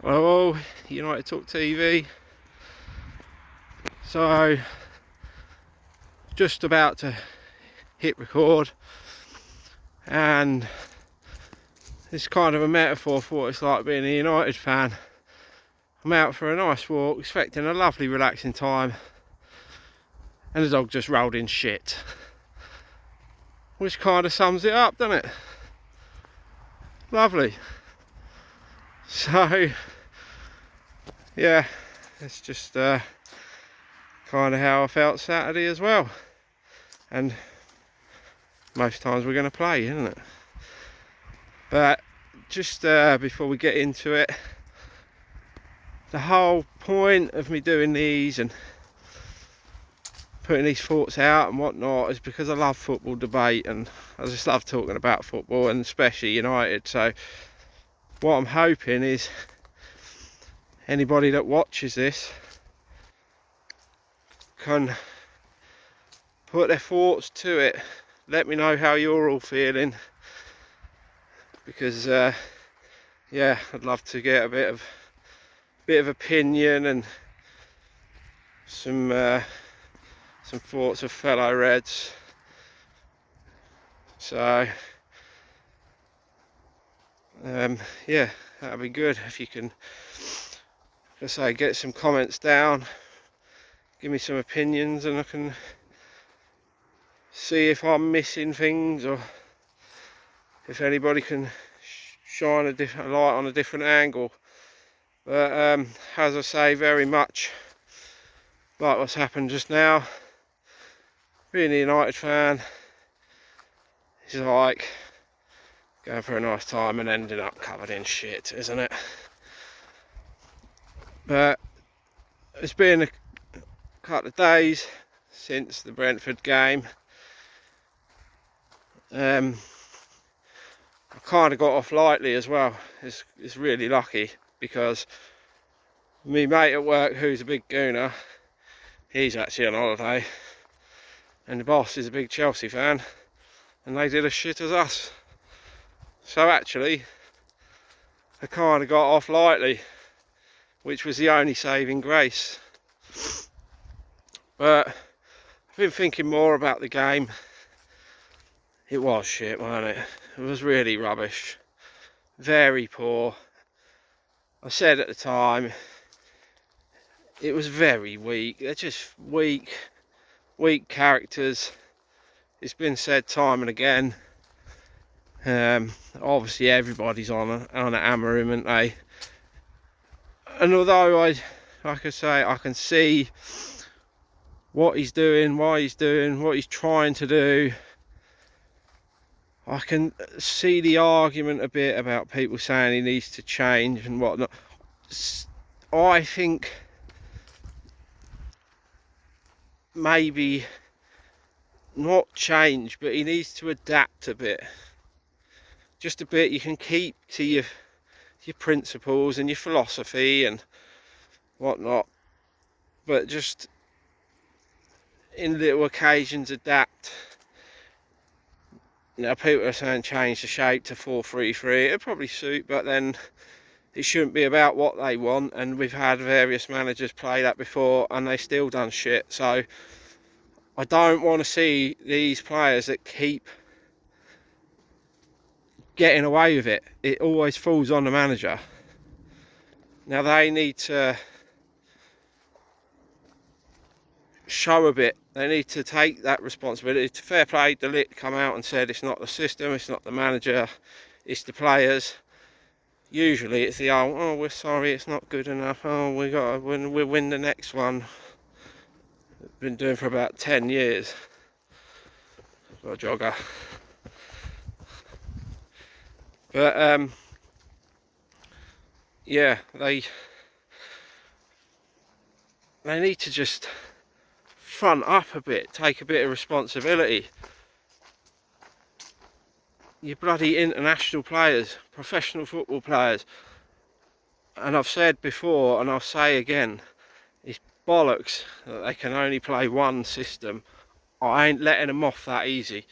Hello, United Talk TV. So, just about to hit record, and it's kind of a metaphor for what it's like being a United fan. I'm out for a nice walk, expecting a lovely, relaxing time, and the dog just rolled in shit. Which kind of sums it up, doesn't it? Lovely. So, yeah, it's just kind of how I felt Saturday as well. And most times we're going to play, isn't it? But just before we get into it, the whole point of me doing these and putting these thoughts out and whatnot is because I love football debate, and I just love talking about football, and especially United. So what I'm hoping is anybody that watches this can put their thoughts to it. Let me know how you're all feeling, because yeah, I'd love to get a bit of opinion and some thoughts of fellow Reds. So yeah, that'd be good if you can, let's say, get some comments down, give me some opinions, and I can see if I'm missing things, or if anybody can shine a different light on a different angle. But as I say, very much like what's happened just now, being a United fan is like going for a nice time and ending up covered in shit, isn't it? But it's been a couple of days since the Brentford game. I kind of got off lightly as well. It's really lucky, because me mate at work, who's a big gooner, he's actually on holiday, and the boss is a big Chelsea fan, and they did as shit as us. So actually, I kind of got off lightly, which was the only saving grace. But I've been thinking more about the game. It was shit, wasn't it? It was really rubbish. Very poor. I said at the time, it was very weak. They're just weak characters. It's been said time and again. Obviously everybody's on an hammer him, aren't they? And although like I say, I can see what he's doing, why he's doing, what he's trying to do, I can see the argument a bit about people saying he needs to change and whatnot. I think maybe not change, but he needs to adapt a bit. Just a bit. You can keep to your principles and your philosophy and whatnot, but just in little occasions adapt. Now people are saying change the shape to 4-3-3. It'd probably suit, but then it shouldn't be about what they want, and we've had various managers play that before and they still done shit. So I don't want to see these players that keep getting away with it. It always falls on the manager. Now they need to show a bit. They need to take that responsibility. To fair play, De Ligt come out and said it's not the system, it's not the manager, it's the players. Usually it's the oh we're sorry, it's not good enough, oh we'll win the next one. Been doing for about 10 years. Got a jogger. But yeah, they need to just front up a bit, take a bit of responsibility. You're bloody international players, professional football players, and I've said before and I'll say again, it's bollocks that they can only play one system. I ain't letting them off that easy.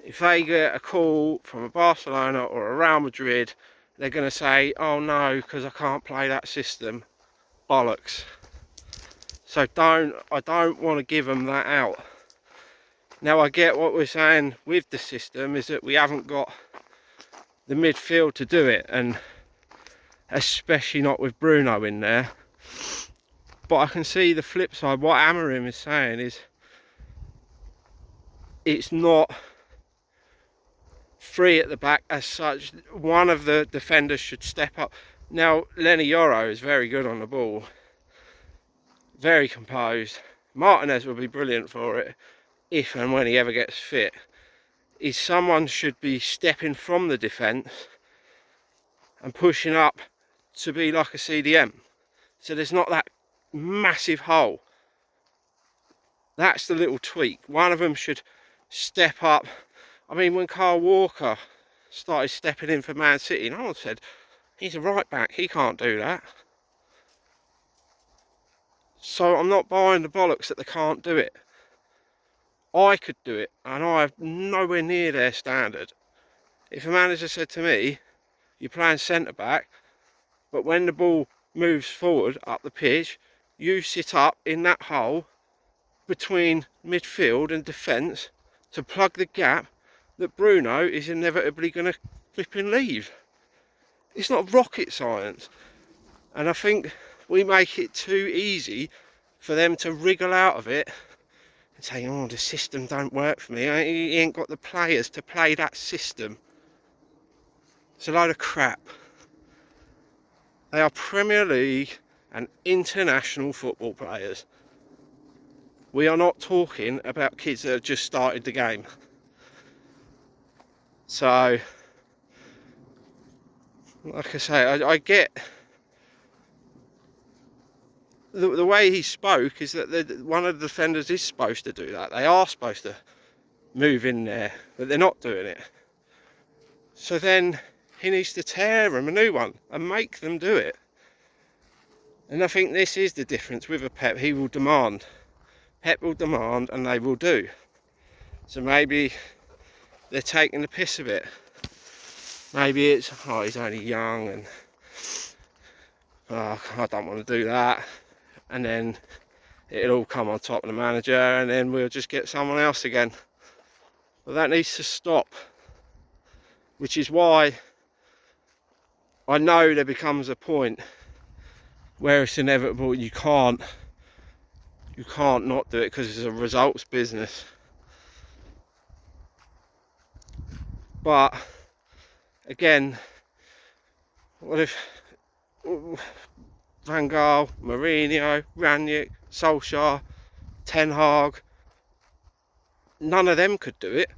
If they get a call from a Barcelona or a Real Madrid they're going to say, oh no, because I can't play that system. Bollocks. So I don't want to give them that out. Now I get what we're saying with the system is that we haven't got the midfield to do it, and especially not with Bruno in there. But I can see the flip side. What Amorim is saying is it's not free at the back as such. One of the defenders should step up. Now Lenny Yoro is very good on the ball, very composed. Martinez will be brilliant for it if and when he ever gets fit. Is someone should be stepping from the defence and pushing up to be like a CDM, so there's not that massive hole. That's the little tweak. One of them should step up. I mean, when Kyle Walker started stepping in for Man City, no one said, he's a right back, he can't do that. So I'm not buying the bollocks that they can't do it. I could do it, and I'm nowhere near their standard. If a manager said to me, you're playing centre back, but when the ball moves forward up the pitch, you sit up in that hole between midfield and defence to plug the gap that Bruno is inevitably going to flipping leave. It's not rocket science. And I think we make it too easy for them to wriggle out of it and say, oh, the system don't work for me. He ain't got the players to play that system. It's a load of crap. They are Premier League and international football players. We are not talking about kids that have just started the game. So, like I say, I get the way he spoke is that one of the defenders is supposed to do that. They are supposed to move in there, but they're not doing it. So then he needs to tear them a new one and make them do it. And I think this is the difference with a Pep. He will demand. Pep will demand and they will do. So maybe they're taking the piss a bit. Maybe it's, oh, he's only young and oh, I don't want to do that. And then it'll all come on top of the manager and then we'll just get someone else again. But that needs to stop. Which is why I know there becomes a point where it's inevitable. You can't not do it because it's a results business. But again, what if Van Gaal, Mourinho, Ranić, Solskjaer, Ten Hag, none of them could do it?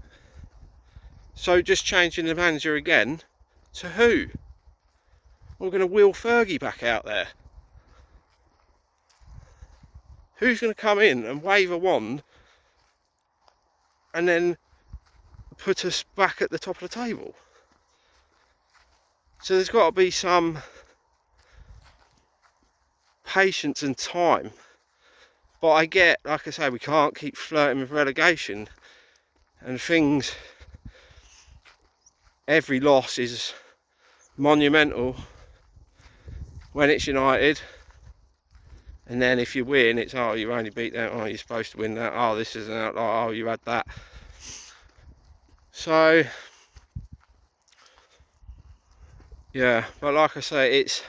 So just changing the manager again to who? We're going to wheel Fergie back out there. Who's going to come in and wave a wand and then put us back at the top of the table? So there's got to be some patience and time. But I get, like I say, we can't keep flirting with relegation and things. Every loss is monumental when it's United. And then if you win, it's, oh, you only beat them, oh, you're supposed to win that, oh, this is an outlier, oh, you had that. So, yeah, but like I say, it's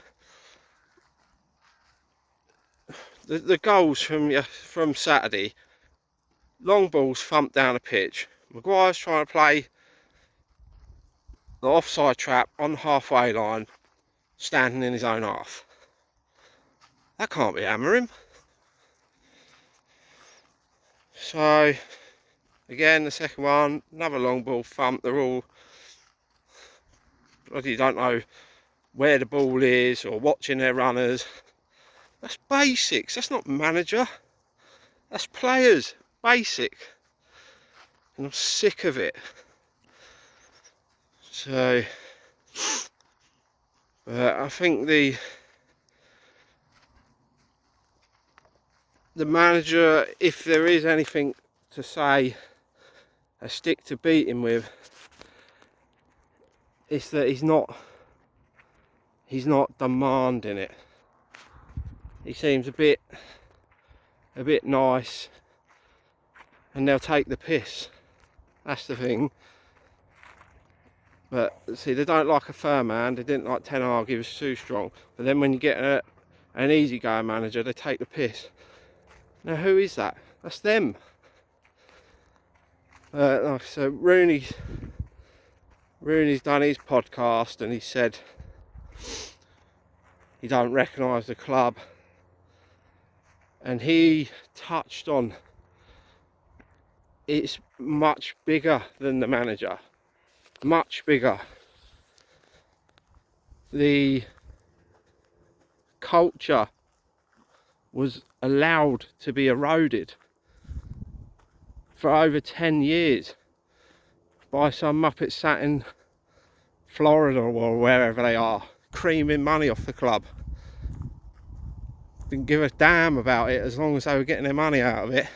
the goals from Saturday, long balls thumped down the pitch. Maguire's trying to play the offside trap on the halfway line, standing in his own half. That can't be Amorim. So, again, the second one, another long ball thump. They're all bloody don't know where the ball is or watching their runners. That's basics. That's not manager. That's players. Basic. And I'm sick of it. So, I think the manager, if there is anything to say, a stick to beat him with, is that he's not he's not demanding it. He seems a bit nice, and they'll take the piss. That's the thing. But see, they don't like a firm man. They didn't like Ten Hag, he was too strong. But then when you get an easygoing manager, they take the piss. Now who is that? That's them. So Rooney's done his podcast, and he said he don't recognise the club, and he touched on it's much bigger than the manager, much bigger. The culture was allowed to be eroded for over 10 years by some muppet sat in Florida or wherever they are, creaming money off the club. Didn't give a damn about it as long as they were getting their money out of it.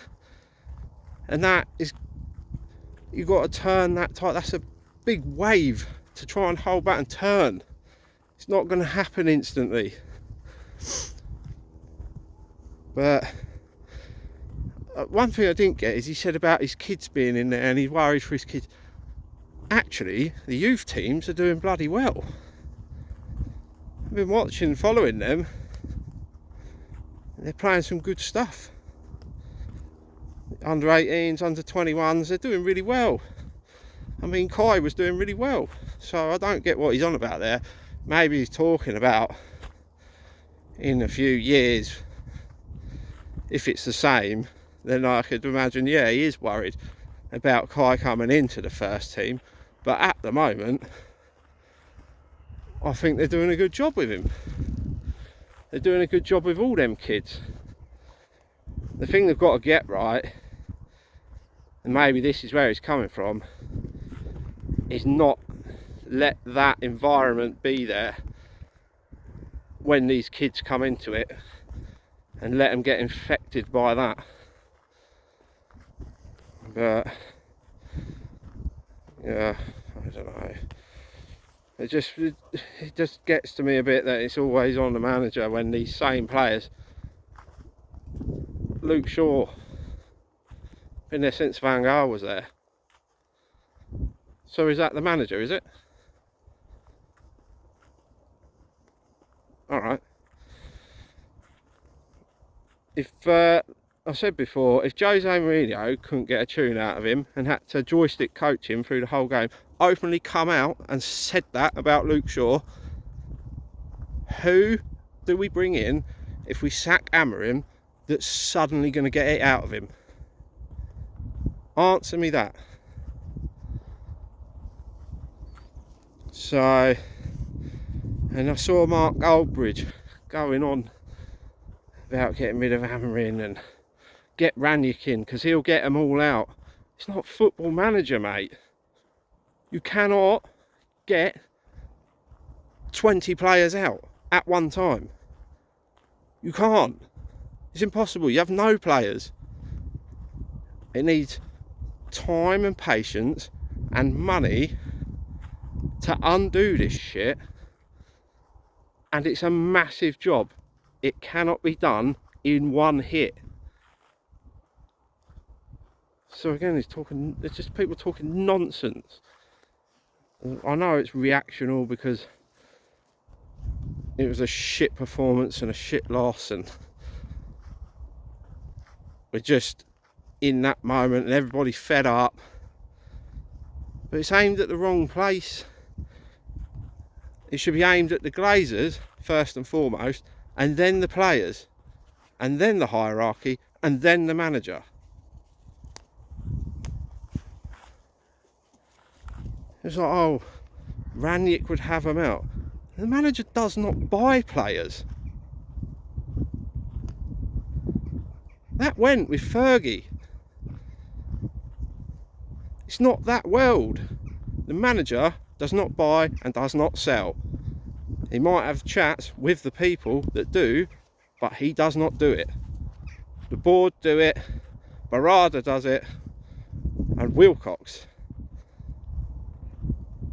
And that is, you've got to turn that type. That's a big wave to try and hold back and turn. It's not going to happen instantly. But one thing I didn't get is he said about his kids being in there and he's worried for his kids. Actually, the youth teams are doing bloody well. I've been watching, following them. They're playing some good stuff. Under 18s, under 21s, they're doing really well. I mean, Kai was doing really well. So I don't get what he's on about there. Maybe he's talking about in a few years, if it's the same, then I could imagine, yeah, he is worried about Kai coming into the first team. But at the moment, I think they're doing a good job with him. They're doing a good job with all them kids. The thing they've got to get right, and maybe this is where it's coming from, is not let that environment be there when these kids come into it, and let them get infected by that. But yeah, I don't know. It just gets to me a bit that it's always on the manager when these same players. Luke Shaw, been there since Van Gaal was there. So is that the manager, is it? Alright. If I said before, if Jose Mourinho couldn't get a tune out of him and had to joystick coach him through the whole game, openly come out and said that about Luke Shaw, who do we bring in if we sack Amorim that's suddenly going to get it out of him? Answer me that. So, and I saw Mark Goldbridge going on about getting rid of Amorim and get Ranić in because he'll get them all out. It's not Football Manager, mate. You cannot get 20 players out at one time. You can't. It's impossible. You have no players. It needs time and patience and money to undo this shit, and it's a massive job. It cannot be done in one hit. So again, it's just people talking nonsense. I know it's reactional because it was a shit performance and a shit loss, and we're just in that moment and everybody's fed up. But it's aimed at the wrong place. It should be aimed at the Glazers first and foremost, and then the players, and then the hierarchy, and then the manager. It's like, oh, Ranić would have them out. The manager does not buy players. That went with Fergie. It's not that world. The manager does not buy and does not sell. He might have chats with the people that do, but he does not do it. The board do it, Barada does it, and Wilcox.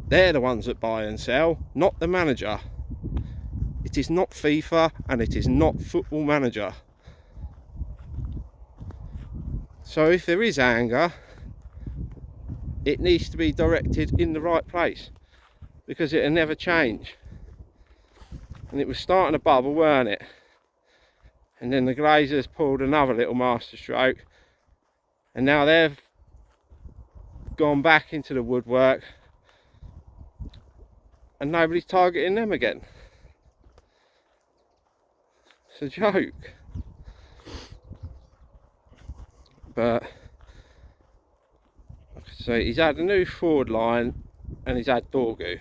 They're the ones that buy and sell, not the manager. It is not FIFA and it is not Football Manager. So if there is anger, it needs to be directed in the right place, because it'll never change. And it was starting to bubble, weren't it? And then the Glazers pulled another little masterstroke, and now they've gone back into the woodwork and nobody's targeting them again. It's a joke. But so he's had a new forward line and he's had Dorgu,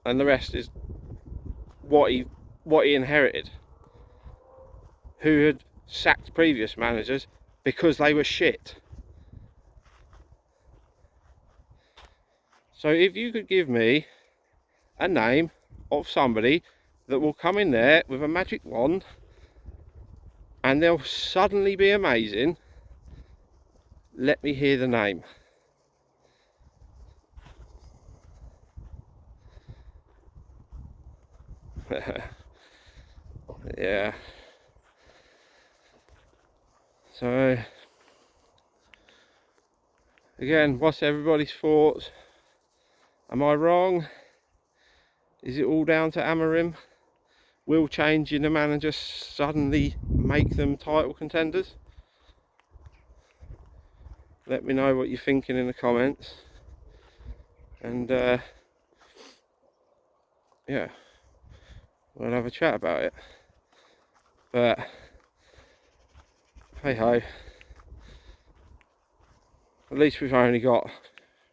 and the rest is what he inherited, who had sacked previous managers because they were shit. So if you could give me a name of somebody that will come in there with a magic wand and they'll suddenly be amazing, let me hear the name. Yeah. So again, what's everybody's thoughts? Am I wrong? Is it all down to Amorim? Will changing the manager suddenly make them title contenders? Let me know what you're thinking in the comments. And yeah, we'll have a chat about it. But hey ho, at least we've only got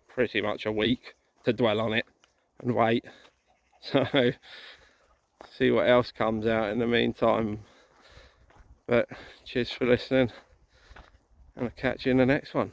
pretty much a week to dwell on it and wait. So see what else comes out in the meantime. But cheers for listening, and I'll catch you in the next one.